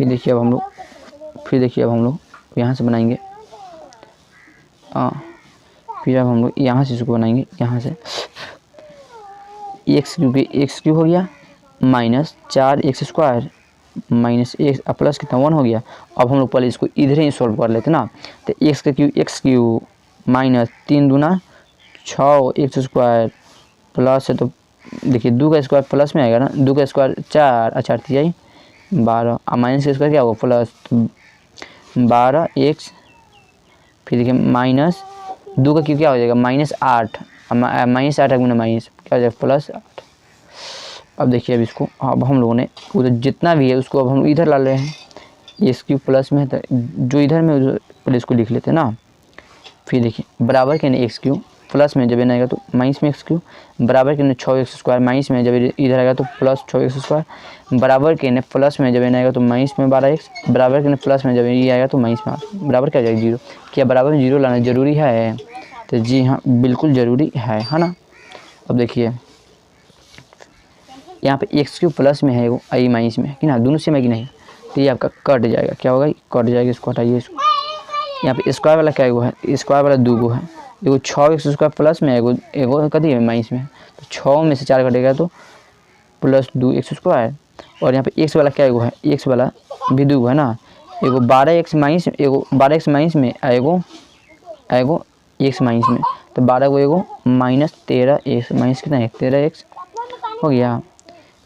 देखिए अब हम लोग यहाँ से बनाएंगे फिर अब हम लोग यहाँ से इसको बनाएंगे यहाँ से एक्स क्यू हो गया minus 4x square minus x plus कितना 1 हो गया। अब हम लोग पहले इसको इधर ही सॉल्व कर लेते ना तो एक्स क्यू माइनस 3 दूना 6x स्क्वायर प्लस है तो देखिए 2 का स्क्वायर प्लस में आएगा ना 2 का स्क्वायर 4 अच्छा 3 12 और माइनस का स्क्वायर क्या होगा प्लस 12x फिर देखिए माइनस 2 का क्यू क्या हो जाएगा -8 माइनस 8 गुना माइनस क्या हो जाएगा प्लस 8। अब देखिए अब इसको अब हम लोगों ने उधर जितना भी है उसको अब हम इधर ला रहे हैं एक्स क्यू प्लस में है तो जो इधर में पहले इसको लिख लेते हैं ना। फिर देखिए बराबर के एक्स क्यू प्लस में जब इधर आएगा तो माइनस में एक्स क्यू बराबर के 6x स्क्वायर माइनस में जब इधर आएगा तो प्लस 6x स्क्वायर बराबर के प्लस में जब इधर आएगा तो माइनस में 12x बराबर के प्लस में जब ये आएगा तो माइनस में 8 बराबर क्या हो जाएगा 0। क्या बराबर में 0 लाना ज़रूरी है तो जी हाँ बिल्कुल ज़रूरी है ना। अब देखिए यहाँ पे एक्स क्यू प्लस में है वो आई माइनस में है कि ना दोनों सेम है कि नहीं तो ये आपका कट जाएगा क्या होगा कट जाएगा इसको हटाइए इसको। यहाँ पे स्क्वायर वाला क्या है स्क्वायर वाला 2 गो है एगो 6x स्क्वायर प्लस में एगो कथी है माइनस में तो 6 में से 4 कटेगा तो प्लस 2x स्क्वायर और यहाँ पे एक्स वाला क्या है एक्स वाला भी 2 गो है ना एगो 12x माइनस एगो 12x माइनस में एगो x माइनस में तो 12 को एगो माइनस 13x माइनस कितना है 13x हो गया।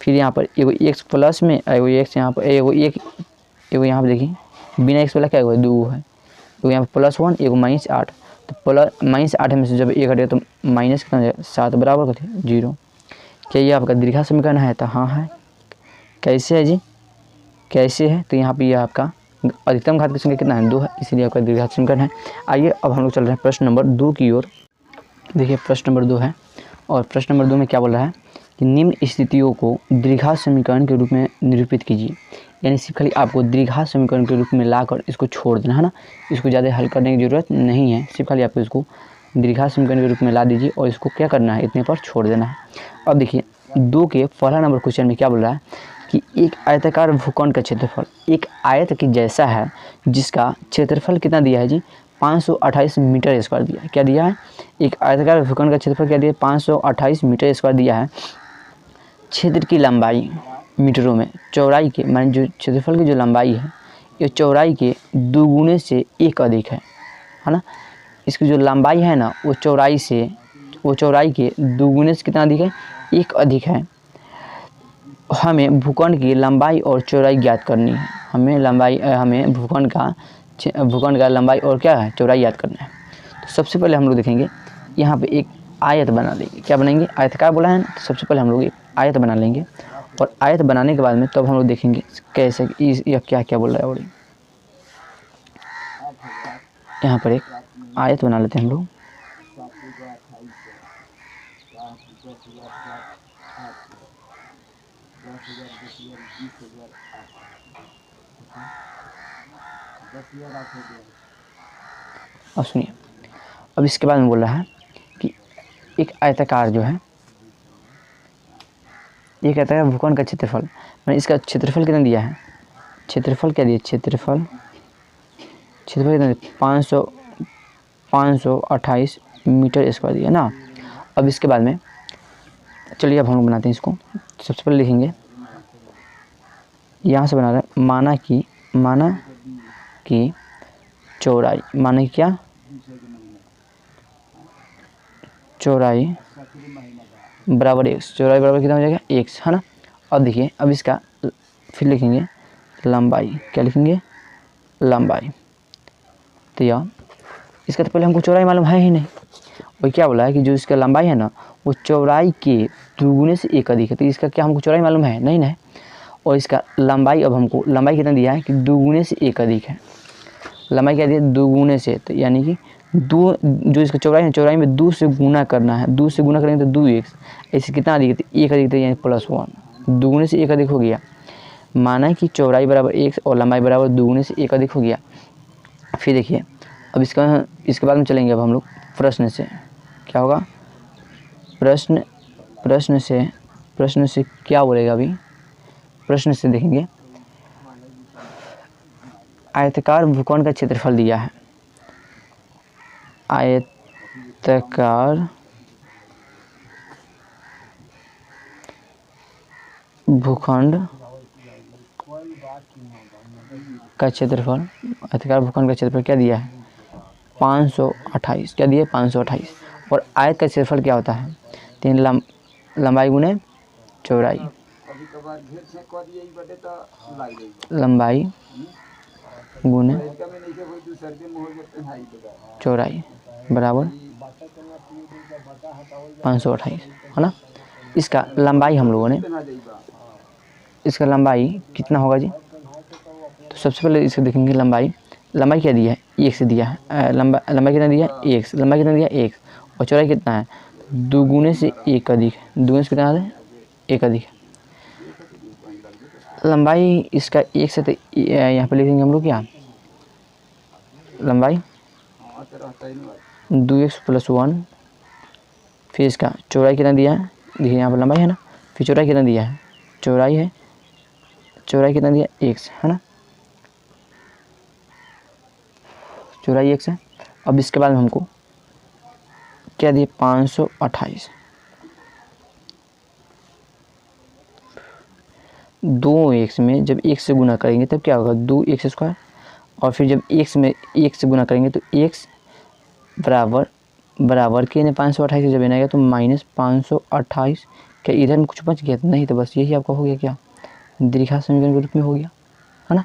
फिर यहाँ पर एगो x प्लस में एगो x यहाँ पर एगो यहाँ पर देखिए बिना x वाला क्या है 2 है एगो यहाँ पर +1 एगो -8 तो -8 में से जब 1 हटेगा तो माइनस कितना हो जाएगा 7 बराबर करते 0। क्या ये आपका दीर्घात समीकरण है तो हाँ है। कैसे है जी कैसे है तो यहाँ पे ये आपका अधिकतम घात की संख्या कितना है 2 है इसलिए आपका दीर्घात समीकरण है। आइए अब हम लोग चल रहे हैं प्रश्न नंबर 2 की ओर। देखिए प्रश्न नंबर 2 है और प्रश्न नंबर 2 में क्या बोल रहा है कि निम्न स्थितियों को द्विघात समीकरण के रूप में निरूपित कीजिए। यानी सिर्फ खाली आपको द्विघात समीकरण के रूप में लाकर इसको छोड़ देना है ना, इसको ज़्यादा हल करने की ज़रूरत नहीं है, सिर्फ खाली आपको इसको द्विघात समीकरण के रूप में ला दीजिए और इसको क्या करना है, इतने पर छोड़ देना है। अब देखिए 2 के पहला नंबर क्वेश्चन में क्या बोल रहा है कि एक आयताकार भूखंड का क्षेत्रफल एक आयत के जैसा है जिसका क्षेत्रफल कितना दिया है जी, 528 मीटर स्क्वायर दिया है। क्या दिया है, एक आयताकार भूखंड का क्षेत्रफल क्या दिया है, 528 मीटर स्क्वायर दिया है। क्षेत्र की लंबाई मीटरों में, चौड़ाई के माने जो क्षेत्रफल की जो लंबाई है ये चौड़ाई के दोगुने से 1 अधिक है ना। इसकी जो लंबाई है ना वो चौड़ाई के दोगुने से कितना अधिक है, 1 अधिक है। हमें भूखंड की लंबाई और चौड़ाई ज्ञात करनी है। हमें भूखंड का लंबाई और क्या है, चौड़ाई ज्ञात करना है। तो सबसे पहले हम लोग देखेंगे यहाँ पे एक आयत बना लेंगे। क्या बनाएंगे, आयताकार बोला है ना, तो सबसे पहले हम लोग एक आयत बना लेंगे और आयत बनाने के बाद में तब हम लोग देखेंगे कैसे यह क्या क्या बोल रहा है। और यहाँ पर एक आयत बना लेते हैं हम लोग। अब सुनिए, अब इसके बाद में बोल रहा है कि एक आयताकार जो है, एक आयताकार भूखंड का क्षेत्रफल, मैंने इसका क्षेत्रफल कितना दिया है, क्षेत्रफल क्या दिया, क्षेत्रफल कितना दिया, 528 मीटर स्क्वायर दिया ना। अब इसके बाद में चलिए अब हम लोग बनाते हैं इसको। सबसे पहले लिखेंगे, यहाँ से बना रहे हैं माना कि चौड़ाई, माना कि क्या, चौड़ाई बराबर x, चौड़ाई बराबर कितना हो जाएगा, x है ना। अब देखिए, अब इसका फिर लिखेंगे लंबाई, क्या लिखेंगे, लंबाई। तो यह इसका तो पहले हमको चौड़ाई मालूम है ही नहीं, और क्या बोला है कि जो इसका लंबाई है ना वो चौड़ाई के दोगुने से 1 अधिक है। तो इसका क्या हमको चौड़ाई मालूम है नहीं ना, और इसका लंबाई, अब हमको लंबाई कितना दिया है कि दोगुने से 1 अधिक है। लंबाई क्या दिया, दोगुने से, तो यानी कि जो इसका चौड़ाई है, चौड़ाई में 2 से गुना करना है, 2 से गुना करेंगे तो 2x, ऐसे कितना अधिक है, तो 1 अधिक, यानी +1, दोगुने से 1 अधिक हो गया। माना कि चौड़ाई बराबर x और लंबाई बराबर दोगुने से 1 अधिक हो गया। फिर देखिए अब इसके बाद में चलेंगे अब हम लोग प्रश्न से, क्या होगा, प्रश्न से क्या बोलेगा, अभी प्रश्न से देखेंगे आयताकार भूखंड का क्षेत्रफल दिया है। आयताकार भूखंड का क्षेत्रफल, आयताकार भूखंड का क्षेत्रफल क्या दिया है, 528, क्या दिया है, 528। और आयत का क्षेत्रफल क्या होता है, 3 लंबाई गुने चौड़ाई, लंबाई गुने चौड़ाई बराबर 528 है ना। इसका लंबाई हम लोगों ने, इसका लंबाई कितना होगा जी, तो सबसे पहले इसको देखेंगे लंबाई क्या दिया है, 1 से दिया है, लंबाई कितना दिया है, 1, लंबाई कितना दिया है 1, और चौड़ाई कितना है, दोगुने से 1 अधिक, दोगुने से कितना है, 1 अधिक। लंबाई इसका 1 से, तो यहाँ पे लिखेंगे हम लोग क्या, लंबाई 2x + 1, फिर इसका चौड़ाई कितना दिया है, देखिए यहाँ पर लंबाई है ना, फिर चौड़ाई कितना दिया है, चौड़ाई कितना दिया, x है ना, चौड़ाई x है। अब इसके बाद में हमको क्या दिया, 528, 2x में जब 1 से गुना करेंगे तब क्या होगा, 2x स्क्वायर, और फिर जब x में 1 से गुना करेंगे तो x बराबर के ने 528 से जब आएगा तो -528। क्या इधर में कुछ बच गया, नहीं, तो बस यही आपका हो गया, क्या द्विघात समीकरण के रूप में हो गया है ना।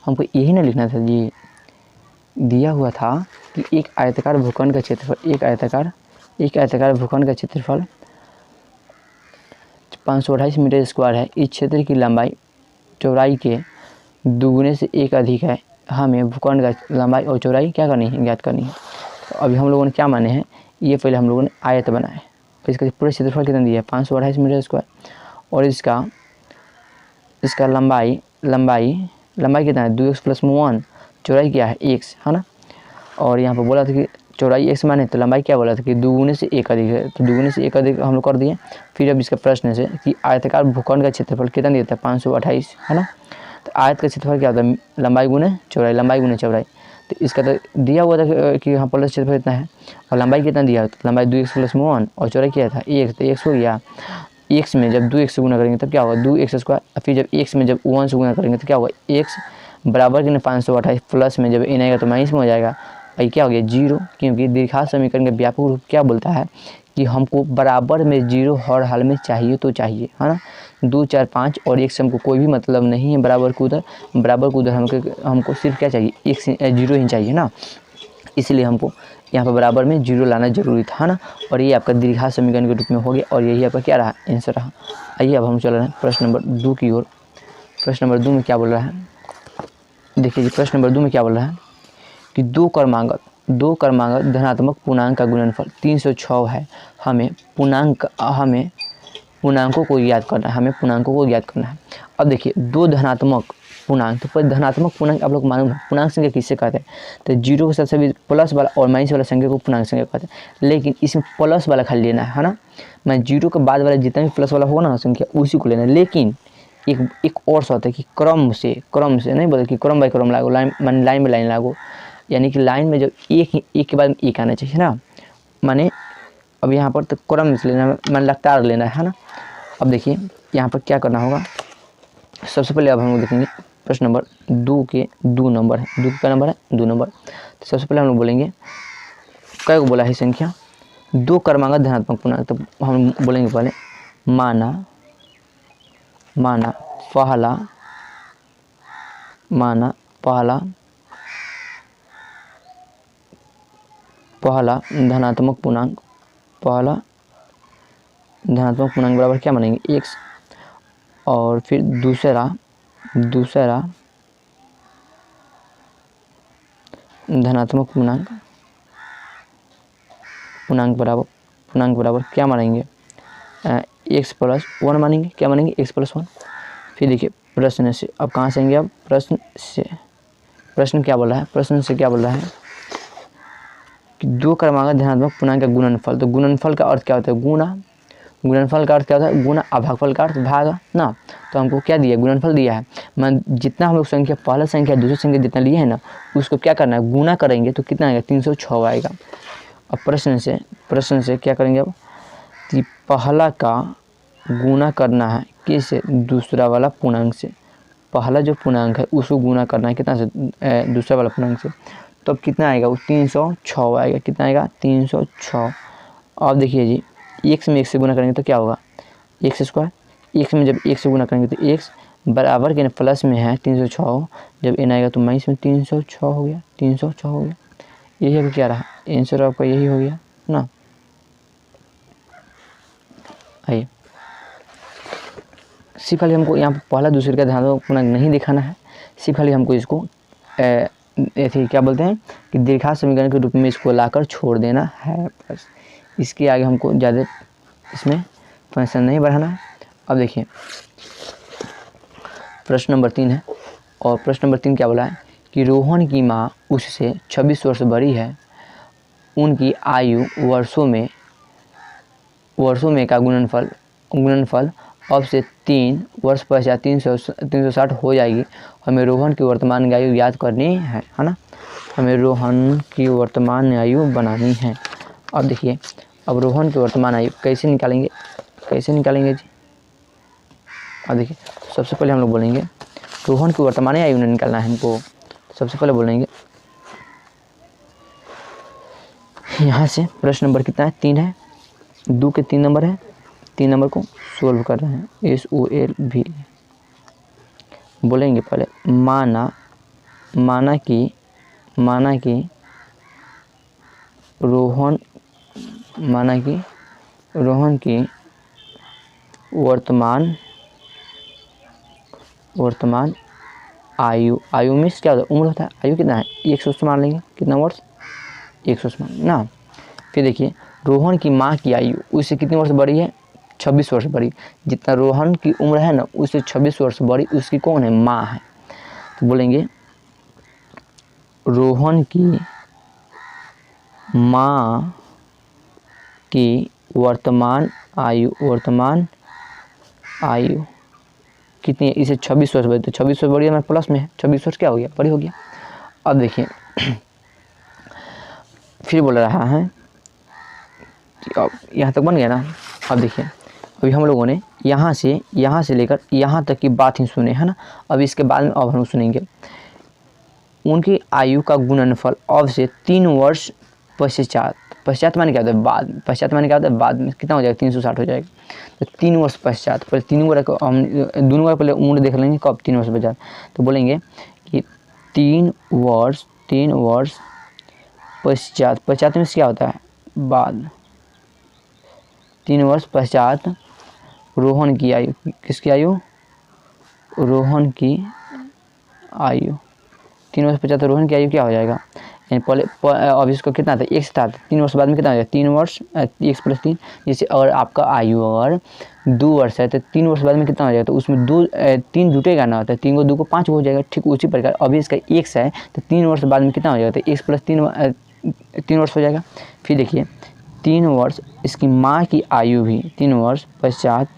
हमको यही ना लिखना था जी, दिया हुआ था कि एक आयताकार भूखंड का क्षेत्रफल, एक आयताकार भूखंड का क्षेत्रफल 528 मीटर स्क्वायर है। इस क्षेत्र की लंबाई चौड़ाई के दोगुने से 1 अधिक है। हमें भूखंड का लंबाई और चौड़ाई क्या करनी है, ज्ञात करनी है। तो अभी हम लोगों ने क्या माने हैं, ये पहले हम लोगों ने आयत बनाए, इसका पूरा क्षेत्रफल कितना दिया है 528 मीटर स्क्वायर, और इसका लंबाई कितना है 2x + 1, चौड़ाई क्या है x है ना। और यहाँ पर बोला था कि चौड़ाई x माने तो लंबाई क्या बोला था कि 2 से 1 अधिक है, तो 2 से 1 अधिक हम लोग कर दिए। फिर अब इसका प्रश्न से कि आयताकार भूखंड का क्षेत्रफल कितना दिया था 528 है ना। तो आयत का क्षेत्रफल क्या होता है लंबाई गुने चौड़ाई। तो इसका तो दिया हुआ था कि यहाँ पर क्षेत्रफल कितना है और लंबाई कितना दिया, तो लंबाई 2x + 1 और चौड़ाई क्या था 1, तो x हो गया। x में जब 2x से गुना करेंगे तब क्या होगा 2x², फिर जब x में जब 1 से गुना करेंगे तो क्या होगा x बराबर कितना 528 प्लस में जब n आएगा तो माइनस में हो जाएगा, भाई क्या हो गया 0, क्योंकि द्विघात समीकरण का व्यापक रूप क्या बोलता है कि हमको बराबर में 0 हर हाल में चाहिए तो चाहिए है ना। 2, 4, 5 और 1 से हमको कोई भी मतलब नहीं है बराबर को उधर हमको सिर्फ क्या चाहिए 0 ही चाहिए ना, इसलिए हमको यहाँ पर बराबर में 0 लाना जरूरी था ना। और ये आपका द्विघात समीकरण के रूप में हो गया और यही आपका क्या रहा आंसर रहा। आइए अब हम चल रहे हैं प्रश्न नंबर 2 की ओर। प्रश्न नंबर 2 में क्या बोल रहा है, देखिए जी प्रश्न नंबर 2 में क्या बोल रहा है कि दो क्रमांगत धनात्मक पूर्णांक का गुणनफल 306 है। हमें पूर्णांकों को याद करना है। अब देखिए दो धनात्मक पूर्णांक, तो पर धनात्मक पूर्णांक आप लोग मालूम है पूर्णांक संख्या किससे कहते हैं, तो 0 के साथ सभी प्लस वाला और माइनस वाला संख्या को पूर्णांक संख्या कहते हैं। लेकिन इसमें प्लस वाला खाली लेना है ना, मैं 0 के बाद वाला जितना भी प्लस वाला होगा ना संख्या उसी को लेना है। लेकिन एक और शर्त है कि क्रम से नहीं बोलते कि क्रम बाय क्रम लागो, लाइन में लाइन लागो, यानी कि लाइन में जब एक के बाद एक आना चाहिए ना, माने अब यहाँ पर तो क्रम से लेना है, मैंने लगातार लेना है ना। अब देखिए यहाँ पर क्या करना होगा, सबसे पहले अब हम लोग देखेंगे प्रश्न नंबर 2 के 2 नंबर है, 2 का नंबर है 2 नंबर। तो सबसे पहले हम लोग बोलेंगे क्या को बोला है संख्या दो क्रमांगत धनात्मक पूर्णांक, तो हम बोलेंगे पहले माना पहला धनात्मक पूर्णांक बराबर क्या मानेंगे x, और फिर दूसरा धनात्मक पूर्णांक बराबर क्या मानेंगे x + 1 मानेंगे, क्या मानेंगे x + 1। फिर देखिए प्रश्न से अब कहाँ से आएंगे, अब प्रश्न क्या बोल रहा है, कि दो क्रमांगत धनात्मक पूर्णांक का गुणनफल, तो गुणनफल का अर्थ क्या होता है गुणा, और भागफल का अर्थ भाग ना। तो हमको क्या दिया गुणनफल दिया है, मैं जितना हम लोग संख्या पहला संख्या दूसरी संख्या जितना लिए है ना उसको क्या करना है गुना करेंगे तो कितना आएगा 306 आएगा। अब प्रश्न से क्या करेंगे, अब कि पहला का गुना करना है किससे दूसरा वाला पूर्णांक से, पहला जो पूर्णांक है उसको गुना करना है कितना से दूसरा वाला पूर्णांक से, तो अब कितना आएगा वो 306 आएगा, कितना आएगा 306। अब देखिए जी x में 1 से गुना करेंगे तो क्या होगा x², x में जब 1 से गुना करेंगे तो x बराबर के प्लस में है 306, जब n आएगा तो माइनस में 306 हो गया, यही अब क्या रहा आंसर आपका यही हो गया ना। आइए सिर्फ खाली हमको यहाँ पर पहला दूसरे का धनात्मक पूर्णांक नहीं दिखाना है, सिर्फ खाली हमको इसको ऐसे क्या बोलते हैं कि द्विघात समीकरण के रूप में इसको लाकर छोड़ देना है बस, इसके आगे हमको ज़्यादा इसमें फंक्शन नहीं बढ़ाना है। अब देखिए प्रश्न नंबर 3 है, और प्रश्न नंबर 3 क्या बोला है कि रोहन की माँ उससे 26 वर्ष बड़ी है, उनकी आयु वर्षों में का गुणनफल अब से 3 वर्ष पश्चात 360 हो जाएगी। हमें रोहन की वर्तमान आयु याद करनी है ना, हमें रोहन की वर्तमान आयु बनानी है। अब देखिए अब रोहन की वर्तमान आयु कैसे निकालेंगे जी। अब देखिए सबसे पहले हम लोग बोलेंगे रोहन की वर्तमान आयु निकालना है हमको। सबसे पहले बोलेंगे यहाँ से प्रश्न नंबर कितना है 3 है, 2 के 3 नंबर है, 3 नंबर को सोल्व कर रहे हैं SOLV। बोलेंगे पहले माना कि रोहन की वर्तमान आयु में क्या होता है उम्र होता है, आयु कितना है 100 मान लेंगे, कितना वर्ष 100 मान ना। फिर देखिए रोहन की माँ की आयु उससे कितने वर्ष बड़ी है, 26 वर्ष बड़ी। जितना रोहन की उम्र है ना उससे 26 वर्ष बड़ी उसकी कौन है, माँ है। तो बोलेंगे रोहन की माँ की वर्तमान आयु कितनी है, इसे 26 वर्ष बड़ी। तो 26 वर्ष बड़ी है, प्लस में है, 26 वर्ष क्या हो गया, बड़ी हो गया। अब देखिए फिर बोल रहा है कि अब यहाँ तक बन गया ना। अब देखिए अभी हम लोगों ने यहाँ से लेकर यहाँ तक की बात ही सुने है ना। अब इसके बाद में अब हम सुनेंगे उनकी आयु का गुणनफल अब से 3 वर्ष पश्चात माने क्या होता है, बाद। पश्चात माने क्या होता है, बाद में कितना हो जाएगा, 360 हो जाएगा। तो 3 वर्ष पश्चात, पहले 3 वर्ष को हम दोनों का पहले उम्र देख लेंगे कब, 3 वर्ष पश्चात। तो बोलेंगे कि 3 वर्ष पश्चात में क्या होता है, बाद। 3 वर्ष पश्चात रोहन की आयु, किसकी आयु, रोहन की आयु। 3 वर्ष पश्चात रोहन की आयु क्या हो जाएगा, पहले अब इसको कितना था, 1 था, 3 वर्ष बाद में कितना हो जाएगा, 3 वर्ष 1 + 3। जैसे अगर आपका आयु अगर 2 वर्ष है तो 3 वर्ष बाद में कितना हो जाएगा, तो उसमें 3 जुटेगा ना, तो 3 को 2 को 5 हो जाएगा। ठीक उसी प्रकार अभी इसका 1 है तो 3 वर्ष बाद में कितना हो जाएगा, तो 1 + 3 वर्ष हो जाएगा। फिर देखिए 3 वर्ष इसकी माँ की आयु भी 3 वर्ष पश्चात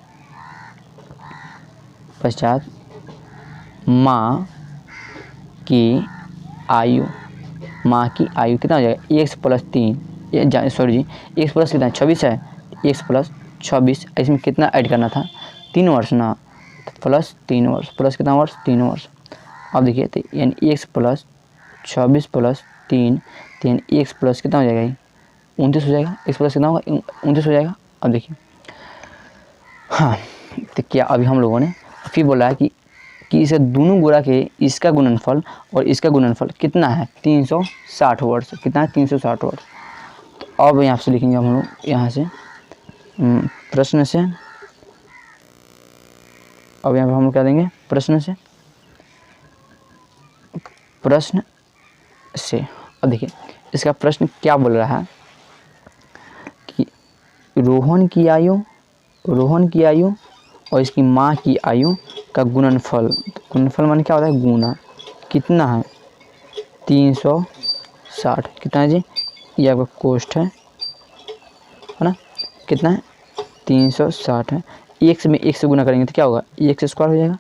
माँ की आयु कितना हो जाएगा, 1 + 3, सॉरी जी 1 प्लस कितना 26 है, 1 + 26, इसमें कितना ऐड करना था, 3 वर्ष ना, तो प्लस 3 वर्ष, प्लस कितना वर्ष, 3 वर्ष। अब देखिए तो यानी 1 + 26 + 3 यानी 1 प्लस कितना हो जाएगा, 29 हो जाएगा। 1 प्लस कितना होगा, 29 हो जाएगा। अब देखिए हाँ, तो क्या अभी हम लोगों ने फिर बोला है कि इसे दोनों गुणा के इसका गुणनफल और इसका गुणनफल कितना है, 360 वर्ष। कितना है, 360 वर्ष। तो अब यहाँ से लिखेंगे हम लोग यहाँ से प्रश्न से। अब यहाँ पर हम लोग क्या देंगे, प्रश्न से। अब देखिए इसका प्रश्न क्या बोल रहा है कि रोहन की आयु और इसकी माँ की आयु का गुणनफल। गुणनफल माने क्या होता है, गुना। कितना है, 360। कितना है जी, ये आपका कोष्ठ है ना, कितना है 360 है। 1 में 1 से गुना करेंगे तो क्या होगा, x² हो जाएगा।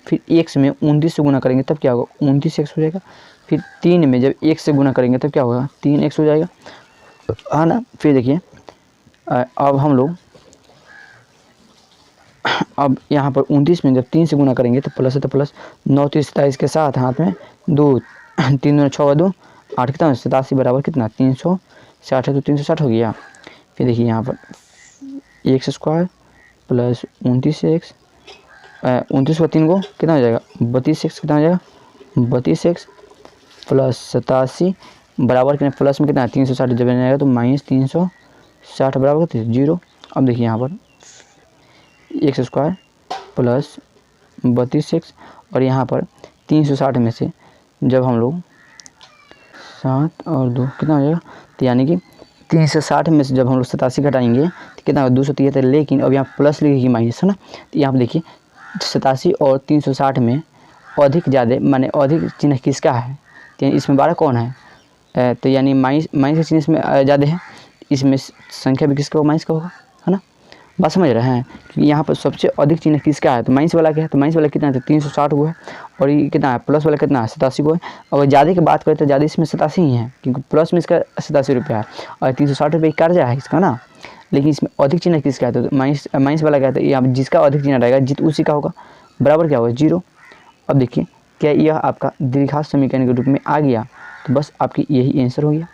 फिर 1 में 29 से गुना करेंगे तब क्या होगा, 29x हो जाएगा। फिर 3 में जब 1 से गुना करेंगे तब क्या होगा, 3x हो जाएगा, है ना। फिर देखिए अब हम लोग अब यहाँ पर 29 में जब 3 से गुना करेंगे तो प्लस है, तो प्लस 9 3 27 के साथ हाथ में 2 3 2 6 2 8 कितना 87 बराबर कितना 360 है, तो 360 हो गया। फिर देखिए यहाँ पर x² + 29x 29 को 3 को कितना हो जाएगा 32x। कितना हो जाएगा 32x + 87 बराबर कितना, प्लस में कितना 360 जब आएगा तो -360 बराबर कितना 0। अब देखिए यहाँ पर x² + 32x और यहाँ पर 360 में से जब हम लोग 7 और 2 कितना हो जाएगा, तो यानी कि 360 में से जब हम लोग 87 घटाएंगे तो कितना होगा 273। लेकिन अब यहाँ प्लस लिखेगी माइनस, है ना। तो यहाँ पर देखिए 87 और 360 में अधिक ज़्यादा माने अधिक चिन्ह किसका है, तो इसमें 12 कौन है, तो यानी माइनस का चिन्ह इसमें ज़्यादा है, इसमें संख्या भी किसका माइनस का होगा, है ना। बात समझ रहे हैं, क्योंकि यहाँ पर सबसे अधिक चिन्ह किसका है, तो माइनस वाला क्या है, तो माइनस वाला कितना है, तो 360 को है। और ये कितना है, प्लस वाला कितना है 87 को है। अगर ज़्यादा की बात करें तो ज़्यादा इसमें 87 ही है, क्योंकि प्लस में इसका 87 रुपया है और 360 रुपये कर्जा है इसका ना। लेकिन इसमें अधिक चिन्ह किसका है, तो माइनस वाला क्या है, तो यहाँ जिसका अधिक चिन्ह रहेगा जित उसी का होगा, बराबर क्या होगा 0। अब देखिए क्या यह आपका द्विघात समीकरण के रूप में आ गया, तो बस आपकी यही आंसर हो गया।